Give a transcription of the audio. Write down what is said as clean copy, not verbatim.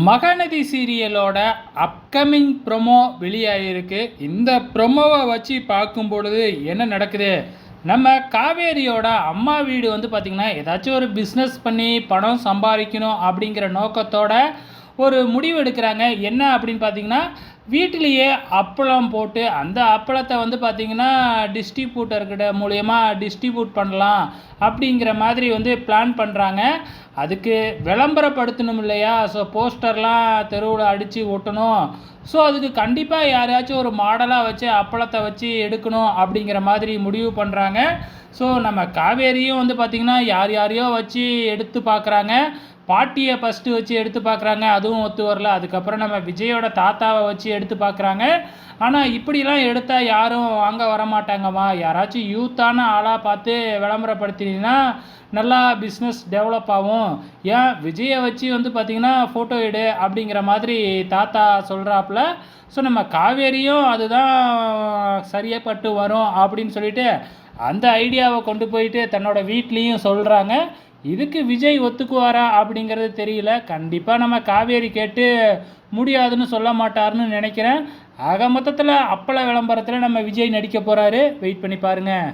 மகாநதி சீரியலோட upcoming promo வெளியாகிருக்கு. இந்த ப்ரொமோவை வச்சு பார்க்கும் பொழுது என்ன நடக்குது, நம்ம காவேரியோட அம்மா வீடு பார்த்திங்கன்னா ஏதாச்சும் ஒரு பிஸ்னஸ் பண்ணி பணம் சம்பாதிக்கணும் அப்படிங்கிற நோக்கத்தோட ஒரு முடிவு எடுக்கிறாங்க. என்ன அப்படின்னு பார்த்தீங்கன்னா, வீட்டிலேயே அப்பளம் போட்டு அந்த அப்பளத்தை பார்த்திங்கன்னா டிஸ்ட்ரிபியூட்டர்கிட்ட மூலயமா டிஸ்ட்ரிபியூட் பண்ணலாம் அப்படிங்கிற மாதிரி பிளான் பண்ணுறாங்க. அதுக்கு விளம்பரப்படுத்தணும் இல்லையா? ஸோ போஸ்டர்லாம் தெருவில் அடித்து ஒட்டணும். ஸோ அதுக்கு கண்டிப்பாக யாரையாச்சும் ஒரு மாடலாக வச்சு அப்பளத்தை வச்சு எடுக்கணும் அப்படிங்கிற மாதிரி முடிவு பண்ணுறாங்க. ஸோ நம்ம காவேரியும் பார்த்திங்கன்னா யார் யாரையோ வச்சு எடுத்து பார்க்குறாங்க. பாட்டியை ஃபஸ்ட்டு வச்சு எடுத்து பார்க்குறாங்க, அதுவும் ஒத்து வரல. அதுக்கப்புறம் நம்ம விஜயோட தாத்தாவை வச்சு எடுத்து பார்க்குறாங்க. ஆனால் இப்படிலாம் எடுத்தால் யாரும் வாங்க வரமாட்டாங்கம்மா. யாராச்சும் யூத்தான ஆளாக பார்த்து விளம்பரப்படுத்தினீங்கன்னா நல்லா பிஸ்னஸ் டெவலப் ஆகும். ஏன் விஜயை வச்சு பார்த்திங்கன்னா ஃபோட்டோ எடு அப்படிங்கிற மாதிரி தாத்தா சொல்கிறாப்புல. ஸோ நம்ம காவேரியும் அதுதான் சரியப்பட்டு வரும் அப்படின்னு சொல்லிட்டு அந்த ஐடியாவை கொண்டு போயிட்டு தன்னோட வீட்லேயும் சொல்கிறாங்க. இதுக்கு விஜய் ஒத்துக்குவாரா அப்படிங்கிறது தெரியல. கண்டிப்பாக நம்ம காவேரி கேட்டு முடியாதுன்னு சொல்ல மாட்டாருன்னு நினைக்கிறேன். ஆக மொத்தத்தில் அப்பள விளம்பரத்தில் நம்ம விஜய் நடிக்க போகிறாரு. வெயிட் பண்ணி பாருங்கள்.